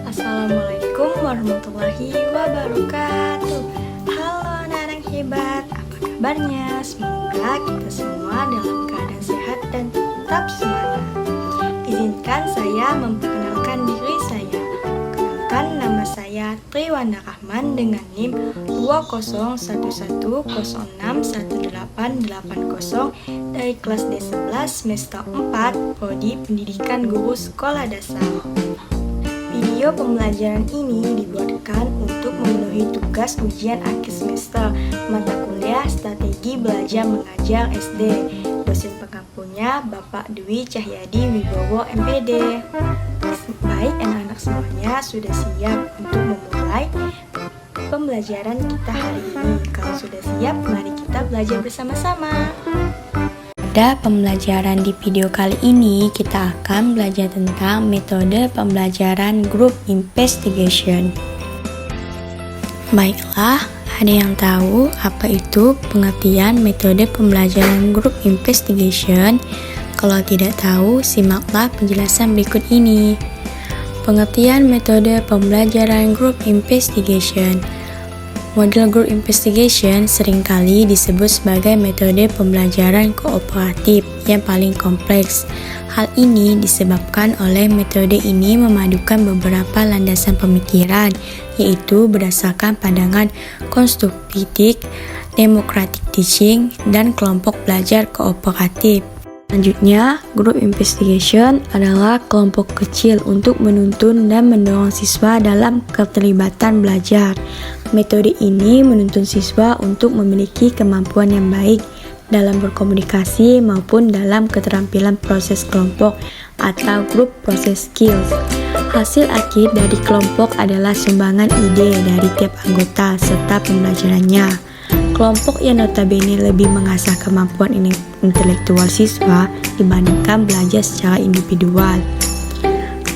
Assalamualaikum warahmatullahi wabarakatuh. Halo anak-anak hebat, apa kabarnya? Semoga kita semua dalam keadaan sehat dan tetap semangat. Izinkan saya memperkenalkan diri saya. Kenalkan, nama saya Triwanda Rahman dengan NIM 2011061880 dari kelas D11 semester 4 Prodi Pendidikan Guru Sekolah Dasar. Video pembelajaran ini dibuatkan untuk memenuhi tugas ujian akhir semester mata kuliah Strategi Belajar Mengajar SD. Dosen pengampunya Bapak Dwi Cahyadi Wibowo MPD. Baik anak-anak semuanya sudah siap untuk memulai pembelajaran kita hari ini. Kalau sudah siap, mari kita belajar bersama-sama. Pada pembelajaran di video kali ini, kita akan belajar tentang metode pembelajaran group investigation. Baiklah, ada yang tahu apa itu pengertian metode pembelajaran group investigation? Kalau tidak tahu, simaklah penjelasan berikut ini. Pengertian metode pembelajaran group investigation. Model group investigation seringkali disebut sebagai metode pembelajaran kooperatif yang paling kompleks. Hal ini disebabkan oleh metode ini memadukan beberapa landasan pemikiran, yaitu berdasarkan pandangan konstruktif, democratic teaching, dan kelompok belajar kooperatif. Selanjutnya, group investigation adalah kelompok kecil untuk menuntun dan mendorong siswa dalam keterlibatan belajar. Metode ini menuntun siswa untuk memiliki kemampuan yang baik dalam berkomunikasi maupun dalam keterampilan proses kelompok atau group process skills. Hasil akhir dari kelompok adalah sumbangan ide dari tiap anggota serta pembelajarannya. Kelompok yang notabene lebih mengasah kemampuan intelektual siswa dibandingkan belajar secara individual.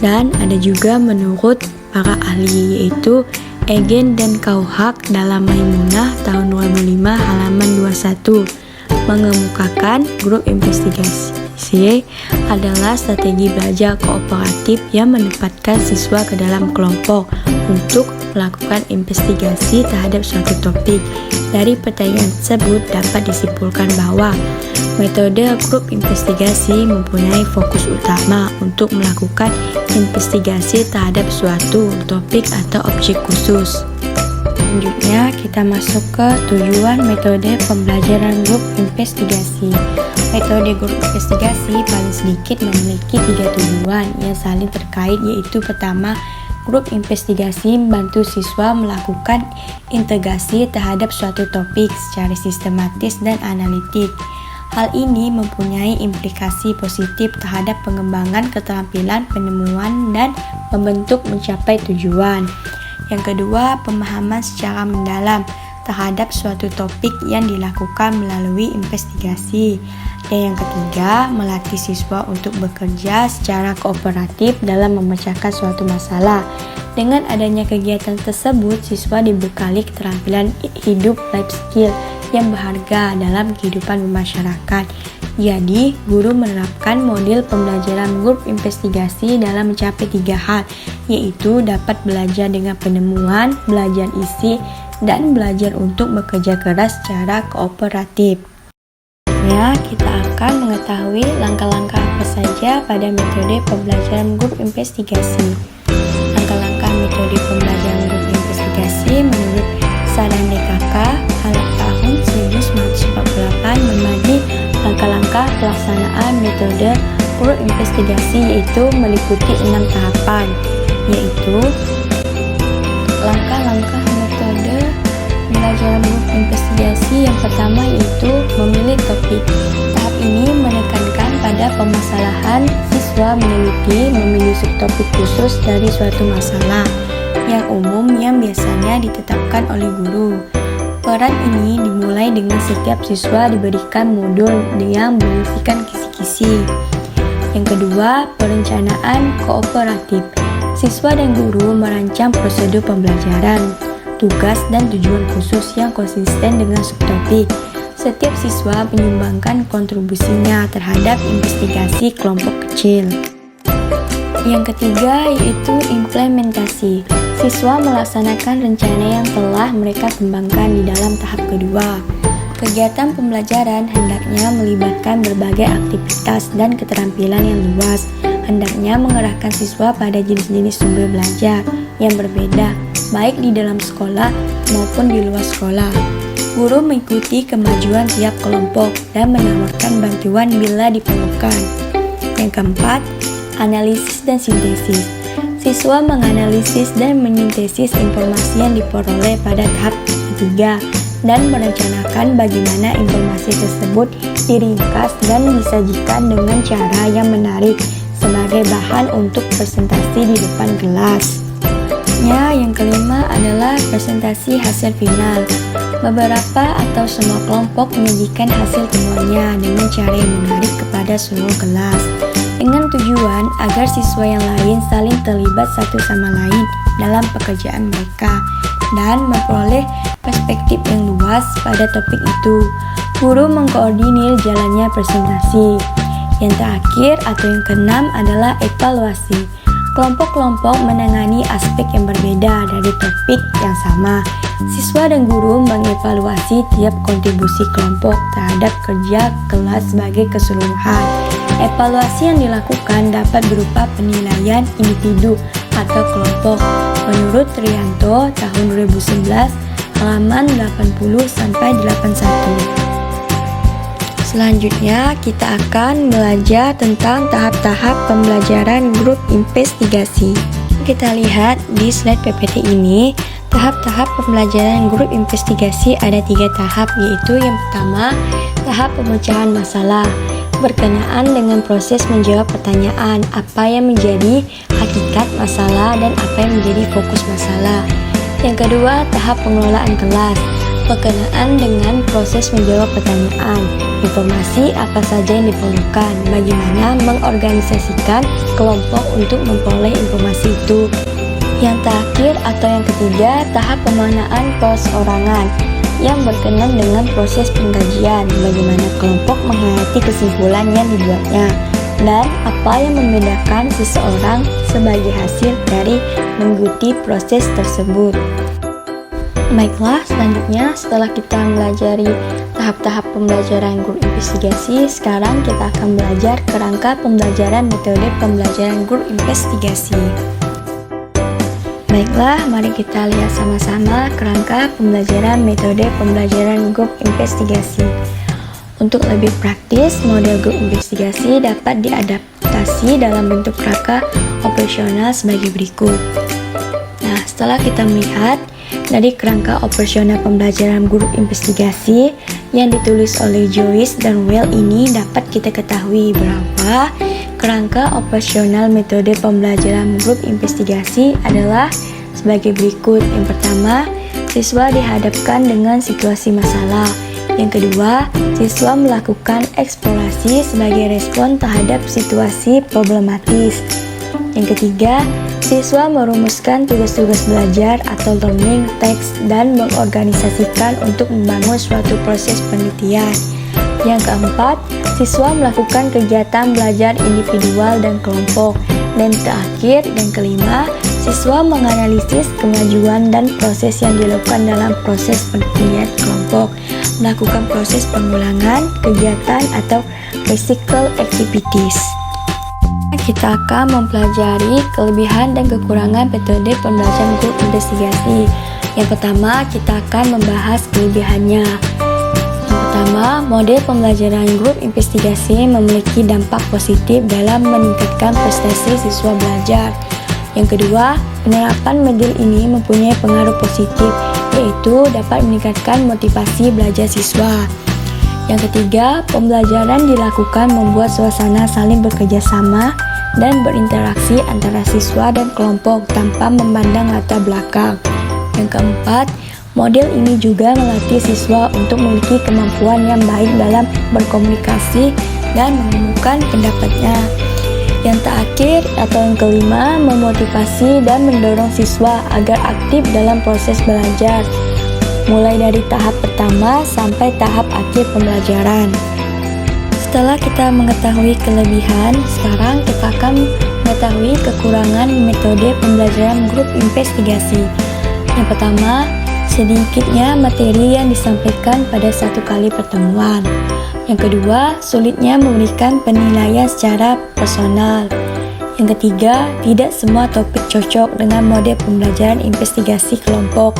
Dan ada juga menurut para ahli, yaitu Egen dan Kauhak dalam Maimunah tahun 2005 halaman 21, mengemukakan grup investigasi adalah strategi belajar kooperatif yang menempatkan siswa ke dalam kelompok untuk melakukan investigasi terhadap suatu topik. Dari pertanyaan tersebut dapat disimpulkan bahwa metode grup investigasi mempunyai fokus utama untuk melakukan investigasi terhadap suatu topik atau objek khusus. Selanjutnya kita masuk ke tujuan metode pembelajaran grup investigasi. Metode grup investigasi paling sedikit memiliki 3 tujuan yang saling terkait, yaitu pertama, grup investigasi membantu siswa melakukan integrasi terhadap suatu topik secara sistematis dan analitik. Hal ini mempunyai implikasi positif terhadap pengembangan keterampilan penemuan dan membentuk mencapai tujuan. Yang kedua, pemahaman secara mendalam terhadap suatu topik yang dilakukan melalui investigasi. Dan yang ketiga, melatih siswa untuk bekerja secara kooperatif dalam memecahkan suatu masalah. Dengan adanya kegiatan tersebut, siswa dibekali keterampilan hidup life skill yang berharga dalam kehidupan bermasyarakat. Jadi, guru menerapkan model pembelajaran grup investigasi dalam mencapai 3 hal, yaitu dapat belajar dengan penemuan, belajar isi, dan belajar untuk bekerja keras secara kooperatif. Kita akan mengetahui langkah-langkah apa saja pada metode pembelajaran grup investigasi. Langkah-langkah metode pembelajaran grup investigasi menurut Sadan DKK Halak tahun 1948 membagi langkah-langkah pelaksanaan metode grup investigasi, yaitu meliputi 6 tahapan, yaitu langkah-langkah metode pembelajaran grup investigasi. Yang pertama yaitu memilih topik. Tahap ini menekankan pada permasalahan. Siswa meneliti memilih subtopik khusus dari suatu masalah yang umum yang biasanya ditetapkan oleh guru. Peran ini dimulai dengan setiap siswa diberikan modul yang berisikan kisi-kisi. Yang kedua, perencanaan kooperatif. Siswa dan guru merancang prosedur pembelajaran, tugas dan tujuan khusus yang konsisten dengan subtopik. Setiap siswa menyumbangkan kontribusinya terhadap investigasi kelompok kecil. Yang ketiga yaitu implementasi. Siswa melaksanakan rencana yang telah mereka kembangkan di dalam tahap kedua. Kegiatan pembelajaran hendaknya melibatkan berbagai aktivitas dan keterampilan yang luas. Hendaknya mengerahkan siswa pada jenis-jenis sumber belajar yang berbeda, baik di dalam sekolah maupun di luar sekolah. Guru mengikuti kemajuan tiap kelompok dan menawarkan bantuan bila diperlukan. Yang keempat, analisis dan sintesis. Siswa menganalisis dan menyintesis informasi yang diperoleh pada tahap ketiga dan merencanakan bagaimana informasi tersebut diringkas dan disajikan dengan cara yang menarik sebagai bahan untuk presentasi di depan kelas. Yang kelima adalah presentasi hasil final. Beberapa atau semua kelompok menyajikan hasil temuannya dengan cara yang menarik kepada seluruh kelas, dengan tujuan agar siswa yang lain saling terlibat satu sama lain dalam pekerjaan mereka dan memperoleh perspektif yang luas pada topik itu. Guru mengkoordinir jalannya presentasi. Yang terakhir atau yang keenam adalah evaluasi. Kelompok-kelompok menangani aspek yang berbeda dari topik yang sama. Siswa dan guru mengevaluasi tiap kontribusi kelompok terhadap kerja kelas sebagai keseluruhan. Evaluasi yang dilakukan dapat berupa penilaian individu atau kelompok. Menurut Trianto tahun 2011 halaman 80-81. Selanjutnya kita akan belajar tentang tahap-tahap pembelajaran grup investigasi. Kita lihat di slide PPT ini, tahap-tahap pembelajaran grup investigasi ada 3 tahap, yaitu yang pertama, tahap pemecahan masalah. Berkenaan dengan proses menjawab pertanyaan, apa yang menjadi hakikat masalah dan apa yang menjadi fokus masalah. Yang kedua, tahap pengelolaan kelas. Berkenaan dengan proses menjawab pertanyaan, informasi apa saja yang diperlukan, bagaimana mengorganisasikan kelompok untuk memperoleh informasi itu. Yang terakhir atau yang ketiga, tahap pemaknaan perorangan yang berkenaan dengan proses pengkajian, bagaimana kelompok menghayati kesimpulan yang dibuatnya, dan apa yang membedakan seseorang sebagai hasil dari mengikuti proses tersebut. Baiklah, selanjutnya setelah kita mempelajari tahap-tahap pembelajaran grup investigasi, sekarang kita akan belajar kerangka pembelajaran metode pembelajaran grup investigasi. Baiklah, mari kita lihat sama-sama kerangka pembelajaran metode pembelajaran grup investigasi. Untuk lebih praktis, model grup investigasi dapat diadaptasi dalam bentuk kerangka operasional sebagai berikut. Nah, setelah kita melihat dari kerangka operasional pembelajaran grup investigasi yang ditulis oleh Joyce dan Well ini, dapat kita ketahui bahwa kerangka operasional metode pembelajaran grup investigasi adalah sebagai berikut. Yang pertama, siswa dihadapkan dengan situasi masalah. Yang kedua, siswa melakukan eksplorasi sebagai respon terhadap situasi problematis. Yang ketiga, siswa merumuskan tugas-tugas belajar atau learning text dan mengorganisasikan untuk membangun suatu proses penelitian. Yang keempat, siswa melakukan kegiatan belajar individual dan kelompok. Dan terakhir dan kelima, siswa menganalisis kemajuan dan proses yang dilakukan dalam proses penelitian kelompok, melakukan proses pengulangan kegiatan atau recycle activities. Kita akan mempelajari kelebihan dan kekurangan metode pembelajaran grup investigasi. Yang pertama, kita akan membahas kelebihannya. Yang pertama, model pembelajaran grup investigasi memiliki dampak positif dalam meningkatkan prestasi siswa belajar. Yang kedua, penerapan model ini mempunyai pengaruh positif, yaitu dapat meningkatkan motivasi belajar siswa. Yang ketiga, pembelajaran dilakukan membuat suasana saling bekerja sama dan berinteraksi antara siswa dan kelompok tanpa memandang latar belakang. Yang keempat, model ini juga melatih siswa untuk memiliki kemampuan yang baik dalam berkomunikasi dan menemukan pendapatnya. Yang terakhir atau yang kelima, memotivasi dan mendorong siswa agar aktif dalam proses belajar, mulai dari tahap pertama sampai tahap akhir pembelajaran. Setelah kita mengetahui kelebihan, sekarang kita akan Mengetahui kekurangan metode pembelajaran grup investigasi. Yang pertama, sedikitnya materi yang disampaikan pada satu kali pertemuan. Yang kedua, sulitnya memberikan penilaian secara personal. Yang ketiga, tidak semua topik cocok dengan model pembelajaran investigasi kelompok.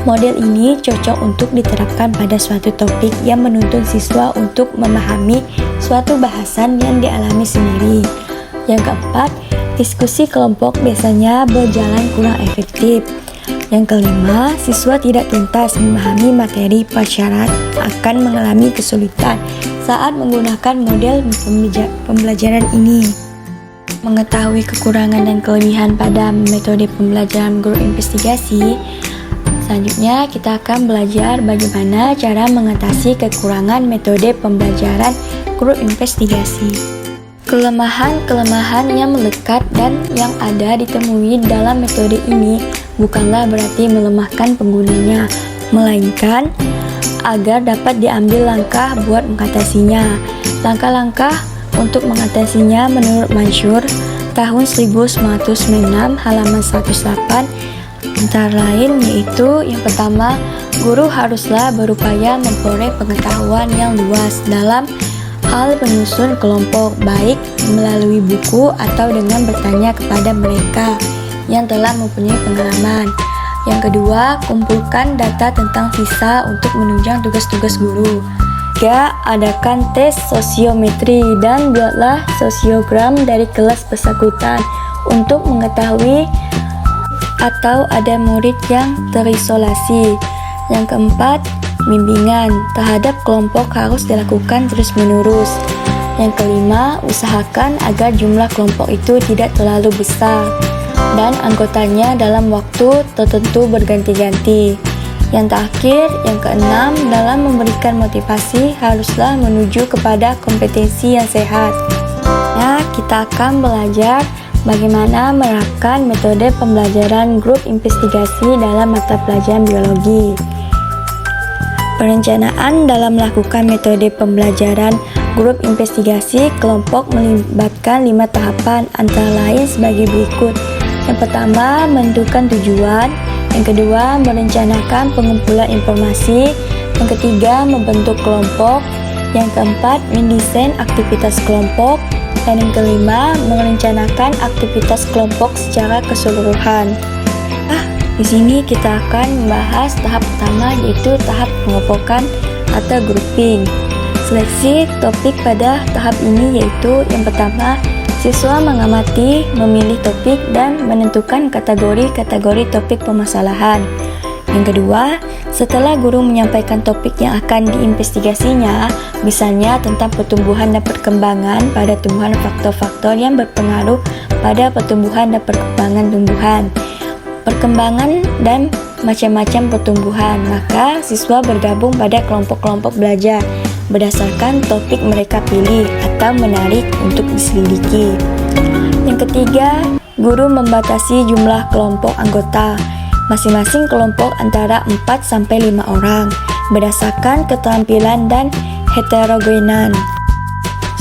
Model ini cocok untuk diterapkan pada suatu topik yang menuntun siswa untuk memahami suatu bahasan yang dialami sendiri. Yang keempat, diskusi kelompok biasanya berjalan kurang efektif. Yang kelima, siswa tidak tuntas memahami materi prasyarat akan mengalami kesulitan saat menggunakan model pembelajaran ini. Mengetahui kekurangan dan kelebihan pada metode pembelajaran grup investigasi, selanjutnya kita akan belajar bagaimana cara mengatasi kekurangan metode pembelajaran grup investigasi. Kelemahan-kelemahan yang melekat dan yang ada ditemui dalam metode ini bukanlah berarti melemahkan penggunanya, melainkan agar dapat diambil langkah buat mengatasinya. Langkah-langkah untuk mengatasinya menurut Mansur tahun 1996 halaman 108 antara lain yaitu yang pertama, guru haruslah berupaya memperoleh pengetahuan yang luas dalam hal menyusun kelompok, baik melalui buku atau dengan bertanya kepada mereka yang telah mempunyai pengalaman. Yang kedua, kumpulkan data tentang siswa untuk menunjang tugas-tugas guru. 3. Adakan tes sosiometri dan buatlah sosiogram dari kelas bersangkutan untuk mengetahui atau ada murid yang terisolasi. Yang keempat, bimbingan terhadap kelompok harus dilakukan terus-menerus. Yang kelima, usahakan agar jumlah kelompok itu tidak terlalu besar dan anggotanya dalam waktu tertentu berganti-ganti. Yang terakhir, yang keenam, dalam memberikan motivasi haruslah menuju kepada kompetensi yang sehat. Nah, kita akan belajar bagaimana menerapkan metode pembelajaran grup investigasi dalam mata pelajaran biologi. Perencanaan dalam melakukan metode pembelajaran grup investigasi kelompok melibatkan 5 tahapan antara lain sebagai berikut. Yang pertama, menentukan tujuan. Yang kedua, merencanakan pengumpulan informasi. Yang ketiga, membentuk kelompok. Yang keempat, mendesain aktivitas kelompok. Dan yang kelima, merencanakan aktivitas kelompok secara keseluruhan. Di sini kita akan membahas tahap pertama yaitu tahap pengelompokan atau grouping. Seleksi topik pada tahap ini yaitu yang pertama, siswa mengamati, memilih topik dan menentukan kategori-kategori topik permasalahan. Yang kedua, setelah guru menyampaikan topik yang akan diinvestigasinya, misalnya tentang pertumbuhan dan perkembangan pada tumbuhan, faktor-faktor yang berpengaruh pada pertumbuhan dan perkembangan tumbuhan, perkembangan dan macam-macam pertumbuhan, maka siswa bergabung pada kelompok-kelompok belajar berdasarkan topik mereka pilih atau menarik untuk diselidiki. Yang ketiga, guru membatasi jumlah kelompok anggota. Masing-masing kelompok antara 4-5 orang berdasarkan keterampilan dan heterogenan.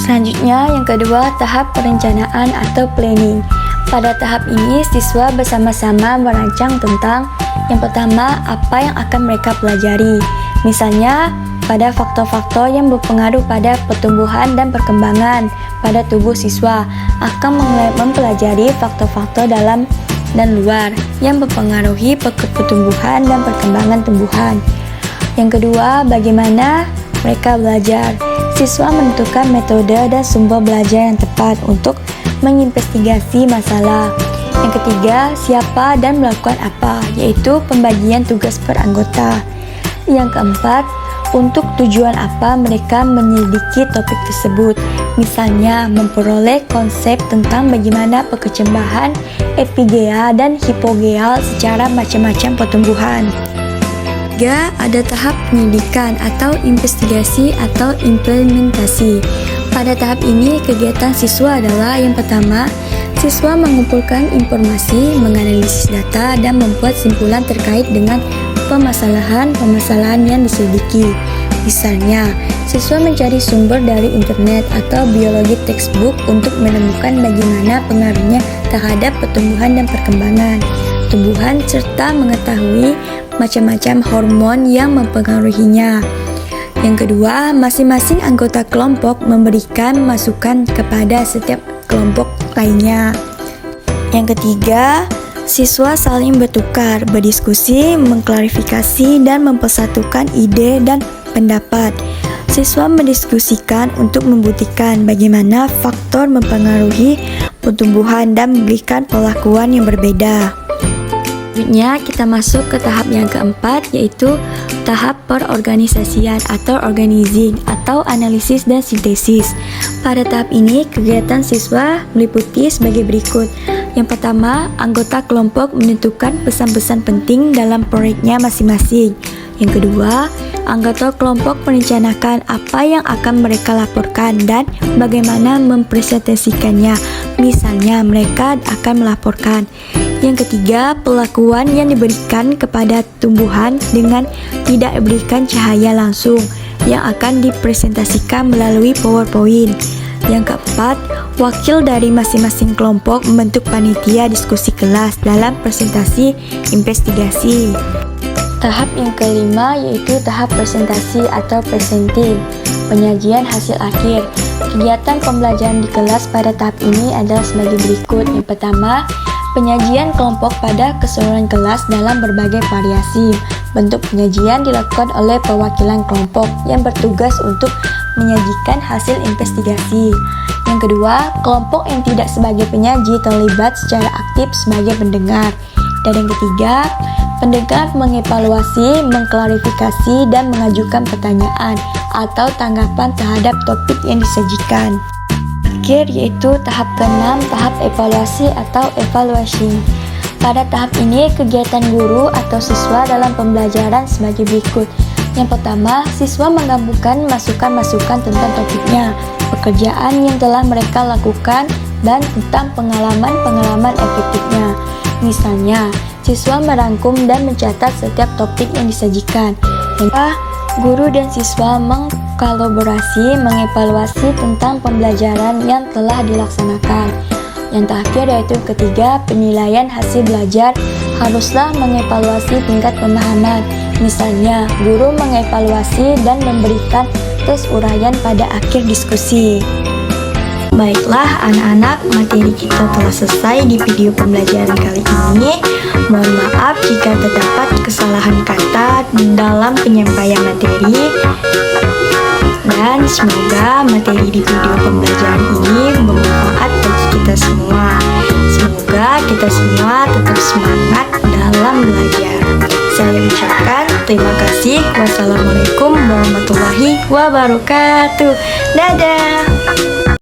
Selanjutnya, yang kedua, tahap perencanaan atau planning. Pada tahap ini, siswa bersama-sama merancang tentang yang pertama, apa yang akan mereka pelajari. Misalnya, pada faktor-faktor yang berpengaruh pada pertumbuhan dan perkembangan pada tubuh siswa akan mempelajari faktor-faktor dalam dan luar yang mempengaruhi pertumbuhan dan perkembangan tumbuhan. Yang kedua, bagaimana mereka belajar. Siswa menentukan metode dan sumber belajar yang tepat untuk menginvestigasi masalah. Yang ketiga, siapa dan melakukan apa, yaitu pembagian tugas per anggota. Yang keempat, untuk tujuan apa mereka menyelidiki topik tersebut, misalnya memperoleh konsep tentang bagaimana perkembangan epigea dan hipogeal secara macam-macam pertumbuhan. 3. Ada tahap penyelidikan atau investigasi atau implementasi. Pada tahap ini, kegiatan siswa adalah yang pertama, siswa mengumpulkan informasi, menganalisis data, dan membuat simpulan terkait dengan permasalahan yang diselidiki. Misalnya, siswa mencari sumber dari internet atau biologi textbook untuk menemukan bagaimana pengaruhnya terhadap pertumbuhan dan perkembangan tumbuhan serta mengetahui macam-macam hormon yang mempengaruhinya. Yang kedua, masing-masing anggota kelompok memberikan masukan kepada setiap kelompok lainnya. Yang ketiga, siswa saling bertukar, berdiskusi, mengklarifikasi, dan mempersatukan ide dan pendapat. Siswa mendiskusikan untuk membuktikan bagaimana faktor mempengaruhi pertumbuhan dan memberikan perlakuan yang berbeda. Selanjutnya kita masuk ke tahap yang keempat, yaitu tahap perorganisasian atau organizing atau analisis dan sintesis. Pada tahap ini kegiatan siswa meliputi sebagai berikut. Yang pertama, anggota kelompok menentukan pesan-pesan penting dalam proyeknya masing-masing. Yang kedua, anggota kelompok merencanakan apa yang akan mereka laporkan dan bagaimana mempresentasikannya. Misalnya, mereka akan melaporkan. Yang ketiga, perlakuan yang diberikan kepada tumbuhan dengan tidak diberikan cahaya langsung yang akan dipresentasikan melalui PowerPoint. Yang keempat, wakil dari masing-masing kelompok membentuk panitia diskusi kelas dalam presentasi investigasi. Tahap yang kelima yaitu tahap presentasi atau presenting, penyajian hasil akhir. Kegiatan pembelajaran di kelas pada tahap ini adalah sebagai berikut. Yang pertama, penyajian kelompok pada keseluruhan kelas dalam berbagai variasi. Bentuk penyajian dilakukan oleh perwakilan kelompok yang bertugas untuk menyajikan hasil investigasi. Yang kedua, kelompok yang tidak sebagai penyaji terlibat secara aktif sebagai pendengar. Dan yang ketiga, pendengar mengevaluasi, mengklarifikasi, dan mengajukan pertanyaan atau tanggapan terhadap topik yang disajikan. Terakhir yaitu tahap ke-6, tahap evaluasi atau evaluation. Pada tahap ini, kegiatan guru atau siswa dalam pembelajaran sebagai berikut. Yang pertama, siswa menggabungkan masukan-masukan tentang topiknya, pekerjaan yang telah mereka lakukan, dan tentang pengalaman-pengalaman efektifnya. Misalnya, siswa merangkum dan mencatat setiap topik yang disajikan. Yang guru dan siswa mengkolaborasi, mengevaluasi tentang pembelajaran yang telah dilaksanakan. Yang terakhir yaitu ketiga, penilaian hasil belajar haruslah mengevaluasi tingkat pemahaman. Misalnya, guru mengevaluasi dan memberikan tes uraian pada akhir diskusi. Baiklah anak-anak, materi kita telah selesai di video pembelajaran kali ini. Mohon maaf jika terdapat kesalahan kata dalam penyampaian materi. Dan semoga materi di video pembelajaran ini bermanfaat bagi kita semua. Semoga kita semua tetap semangat dalam belajar. Saya ucapkan terima kasih. Wassalamualaikum warahmatullahi wabarakatuh. Dadah.